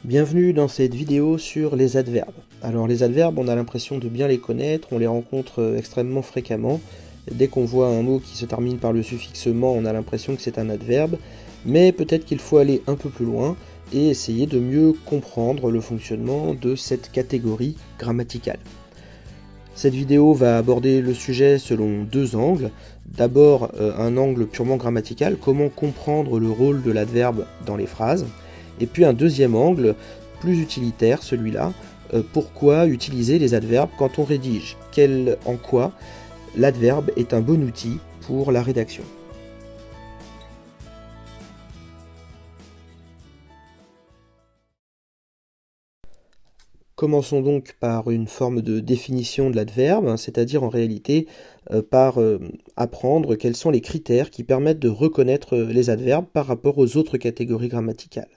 Bienvenue dans cette vidéo sur les adverbes. Alors les adverbes, on a l'impression de bien les connaître, on les rencontre extrêmement fréquemment. Dès qu'on voit un mot qui se termine par le suffixe ment, on a l'impression que c'est un adverbe, mais peut-être qu'il faut aller un peu plus loin et essayer de mieux comprendre le fonctionnement de cette catégorie grammaticale. Cette vidéo va aborder le sujet selon deux angles. D'abord un angle purement grammatical, comment comprendre le rôle de l'adverbe dans les phrases. Et puis un deuxième angle, plus utilitaire celui-là, pourquoi utiliser les adverbes quand on rédige, en quoi l'adverbe est un bon outil pour la rédaction. Commençons donc par une forme de définition de l'adverbe, c'est-à-dire en réalité par apprendre quels sont les critères qui permettent de reconnaître les adverbes par rapport aux autres catégories grammaticales.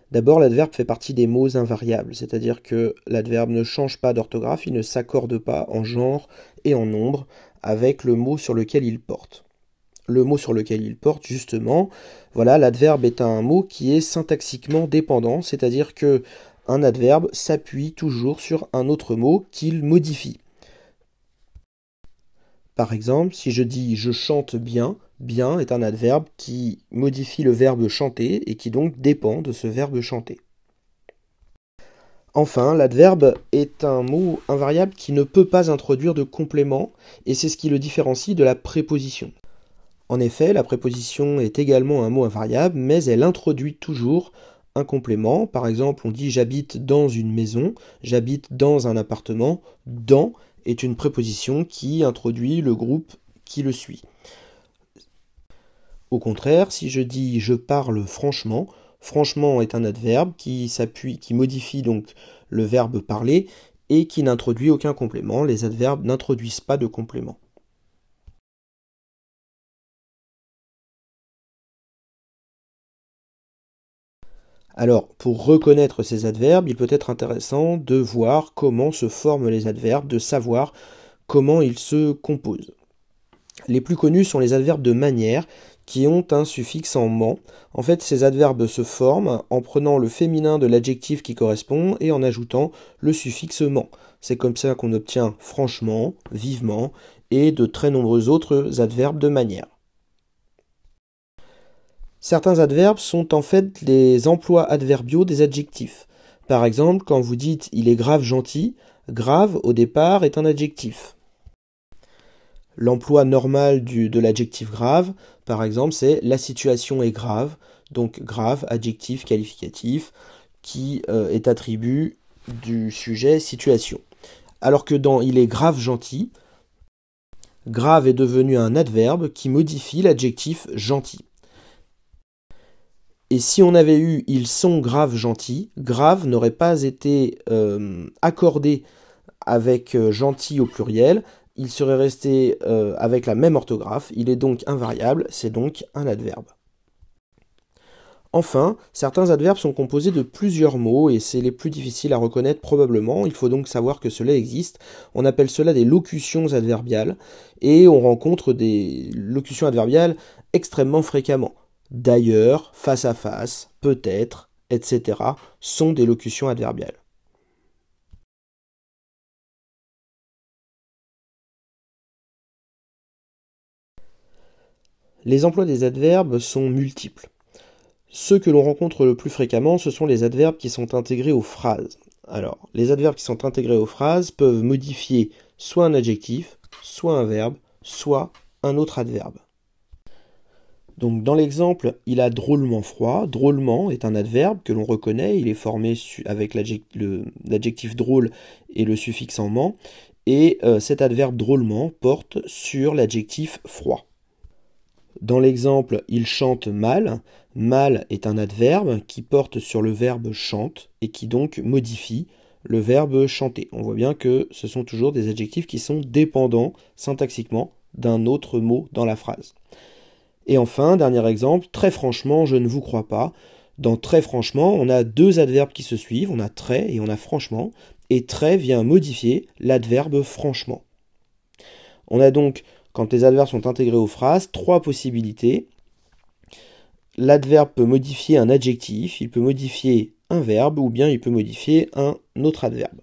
D'abord, l'adverbe fait partie des mots invariables, c'est-à-dire que l'adverbe ne change pas d'orthographe, il ne s'accorde pas en genre et en nombre avec le mot sur lequel il porte. Le mot sur lequel il porte, justement, voilà, l'adverbe est un mot qui est syntaxiquement dépendant, c'est-à-dire que un adverbe s'appuie toujours sur un autre mot qu'il modifie. Par exemple, si je dis « je chante bien », bien est un adverbe qui modifie le verbe chanter et qui donc dépend de ce verbe chanter. Enfin, l'adverbe est un mot invariable qui ne peut pas introduire de complément et c'est ce qui le différencie de la préposition. En effet, la préposition est également un mot invariable, mais elle introduit toujours un complément. Par exemple, on dit « j'habite dans une maison »,« j'habite dans un appartement », « dans » est une préposition qui introduit le groupe qui le suit. Au contraire, si je dis « je parle franchement », franchement est un adverbe qui modifie donc le verbe parler et qui n'introduit aucun complément. Les adverbes n'introduisent pas de complément. Alors, pour reconnaître ces adverbes, il peut être intéressant de voir comment se forment les adverbes, de savoir comment ils se composent. Les plus connus sont les adverbes de manière, qui ont un suffixe en ment. En fait, ces adverbes se forment en prenant le féminin de l'adjectif qui correspond et en ajoutant le suffixe ment. C'est comme ça qu'on obtient franchement, vivement et de très nombreux autres adverbes de manière. Certains adverbes sont en fait les emplois adverbiaux des adjectifs. Par exemple, quand vous dites « il est grave gentil », grave au départ est un adjectif. L'emploi normal de l'adjectif grave, par exemple, c'est « la situation est grave », donc grave, adjectif qualificatif, qui est attribut du sujet situation. Alors que dans « il est grave gentil », grave est devenu un adverbe qui modifie l'adjectif gentil. Et si on avait eu « ils sont graves gentils », grave n'aurait pas été accordé avec gentil au pluriel, il serait resté avec la même orthographe, il est donc invariable, c'est donc un adverbe. Enfin, certains adverbes sont composés de plusieurs mots et c'est les plus difficiles à reconnaître probablement, il faut donc savoir que cela existe. On appelle cela des locutions adverbiales et on rencontre des locutions adverbiales extrêmement fréquemment. D'ailleurs, face à face, peut-être, etc. sont des locutions adverbiales. Les emplois des adverbes sont multiples. Ceux que l'on rencontre le plus fréquemment, ce sont les adverbes qui sont intégrés aux phrases. Alors, les adverbes qui sont intégrés aux phrases peuvent modifier soit un adjectif, soit un verbe, soit un autre adverbe. Donc dans l'exemple, il a drôlement froid. Drôlement est un adverbe que l'on reconnaît, il est formé avec l'adjectif drôle et le suffixe en ment, et cet adverbe drôlement porte sur l'adjectif froid. Dans l'exemple, il chante mal. Mal est un adverbe qui porte sur le verbe chante et qui donc modifie le verbe chanter. On voit bien que ce sont toujours des adjectifs qui sont dépendants syntaxiquement d'un autre mot dans la phrase. Et enfin, dernier exemple, très franchement, je ne vous crois pas. Dans très franchement, on a deux adverbes qui se suivent, on a très et on a franchement, et très vient modifier l'adverbe franchement. On a donc, quand les adverbes sont intégrés aux phrases, trois possibilités. L'adverbe peut modifier un adjectif, il peut modifier un verbe ou bien il peut modifier un autre adverbe.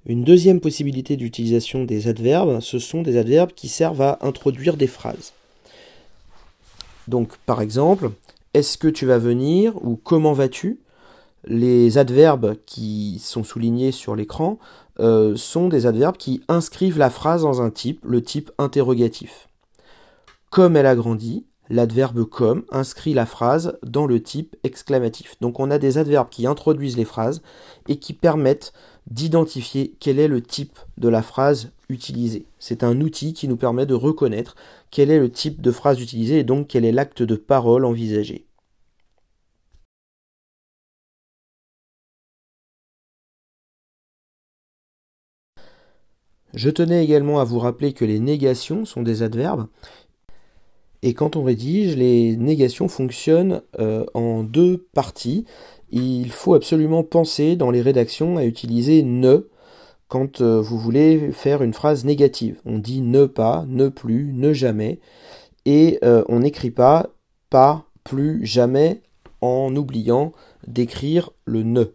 Une deuxième possibilité d'utilisation des adverbes, ce sont des adverbes qui servent à introduire des phrases. Donc par exemple, est-ce que tu vas venir ou comment vas-tu? Les adverbes qui sont soulignés sur l'écran sont des adverbes qui inscrivent la phrase dans un type, le type interrogatif. Comme elle a grandi, l'adverbe comme inscrit la phrase dans le type exclamatif. Donc on a des adverbes qui introduisent les phrases et qui permettent d'identifier quel est le type de la phrase utilisée. C'est un outil qui nous permet de reconnaître quel est le type de phrase utilisée et donc quel est l'acte de parole envisagé. Je tenais également à vous rappeler que les négations sont des adverbes. Et quand on rédige, les négations fonctionnent en deux parties. Il faut absolument penser dans les rédactions à utiliser ne quand vous voulez faire une phrase négative. On dit ne pas, ne plus, ne jamais. Et on n'écrit pas, plus, jamais en oubliant d'écrire le ne.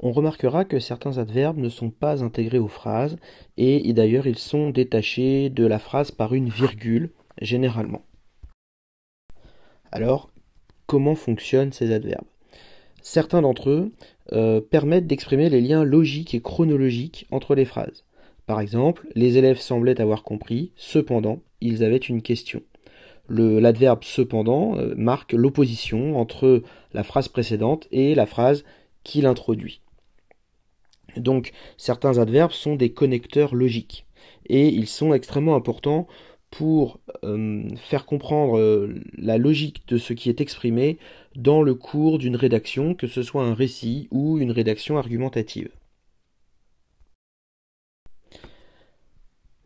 On remarquera que certains adverbes ne sont pas intégrés aux phrases, et d'ailleurs ils sont détachés de la phrase par une virgule, généralement. Alors, comment fonctionnent ces adverbes? Certains d'entre eux permettent d'exprimer les liens logiques et chronologiques entre les phrases. Par exemple, les élèves semblaient avoir compris, cependant, ils avaient une question. L'adverbe cependant marque l'opposition entre la phrase précédente et la phrase qui l'introduit. Donc certains adverbes sont des connecteurs logiques et ils sont extrêmement importants pour faire comprendre la logique de ce qui est exprimé dans le cours d'une rédaction, que ce soit un récit ou une rédaction argumentative.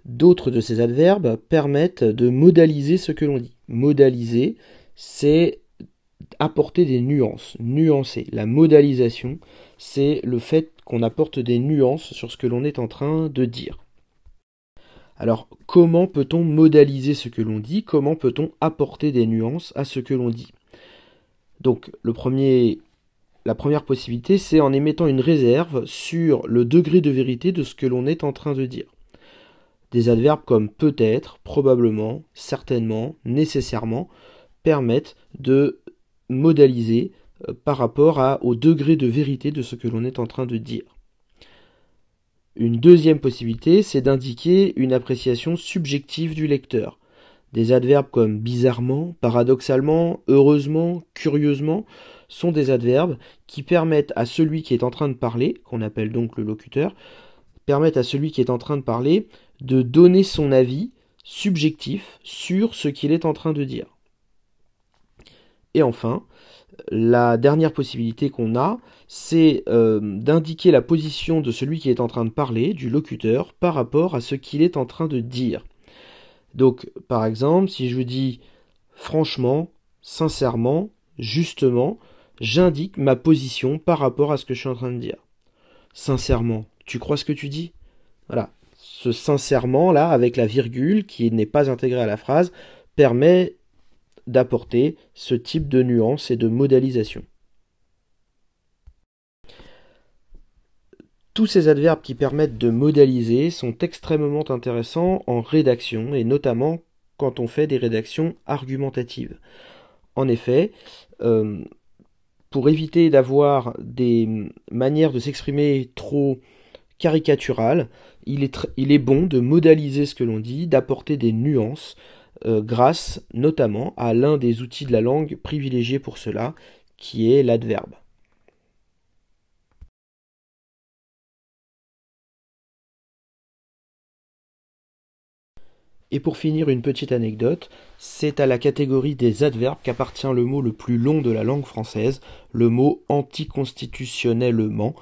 D'autres de ces adverbes permettent de modaliser ce que l'on dit. Modaliser, c'est apporter des nuances, nuancer. La modalisation, c'est le fait qu'on apporte des nuances sur ce que l'on est en train de dire. Alors, comment peut-on modaliser ce que l'on dit? Comment peut-on apporter des nuances à ce que l'on dit? Donc, la première possibilité, c'est en émettant une réserve sur le degré de vérité de ce que l'on est en train de dire. Des adverbes comme peut-être, probablement, certainement, nécessairement permettent de modaliser par rapport au degré de vérité de ce que l'on est en train de dire. Une deuxième possibilité, c'est d'indiquer une appréciation subjective du lecteur. Des adverbes comme bizarrement, paradoxalement, heureusement, curieusement sont des adverbes qui permettent à celui qui est en train de parler, qu'on appelle donc le locuteur, permettent à celui qui est en train de parler de donner son avis subjectif sur ce qu'il est en train de dire. Et enfin, la dernière possibilité qu'on a, c'est d'indiquer la position de celui qui est en train de parler, du locuteur, par rapport à ce qu'il est en train de dire. Donc, par exemple, si je dis franchement, sincèrement, justement, j'indique ma position par rapport à ce que je suis en train de dire. Sincèrement, tu crois ce que tu dis? Voilà. Ce sincèrement là, avec la virgule qui n'est pas intégrée à la phrase, permet d'apporter ce type de nuance et de modalisation. Tous ces adverbes qui permettent de modaliser sont extrêmement intéressants en rédaction et notamment quand on fait des rédactions argumentatives. En effet, pour éviter d'avoir des manières de s'exprimer trop caricaturales, il est bon de modaliser ce que l'on dit, d'apporter des nuances grâce notamment à l'un des outils de la langue privilégié pour cela, qui est l'adverbe. Et pour finir, une petite anecdote, c'est à la catégorie des adverbes qu'appartient le mot le plus long de la langue française, le mot anticonstitutionnellement,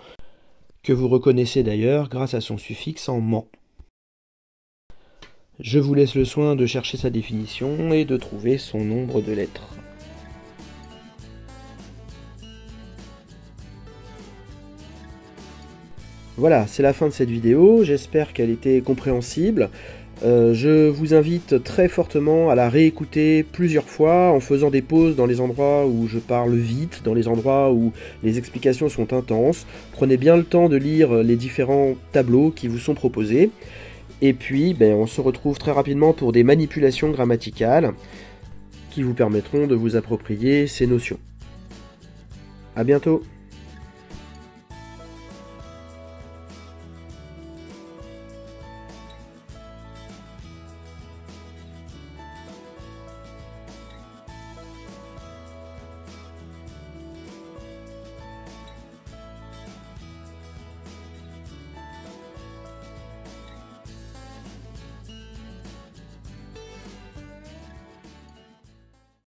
que vous reconnaissez d'ailleurs grâce à son suffixe en -ment. Je vous laisse le soin de chercher sa définition et de trouver son nombre de lettres. Voilà, c'est la fin de cette vidéo, j'espère qu'elle était compréhensible. Je vous invite très fortement à la réécouter plusieurs fois en faisant des pauses dans les endroits où je parle vite, dans les endroits où les explications sont intenses. Prenez bien le temps de lire les différents tableaux qui vous sont proposés. Et puis, on se retrouve très rapidement pour des manipulations grammaticales qui vous permettront de vous approprier ces notions. À bientôt!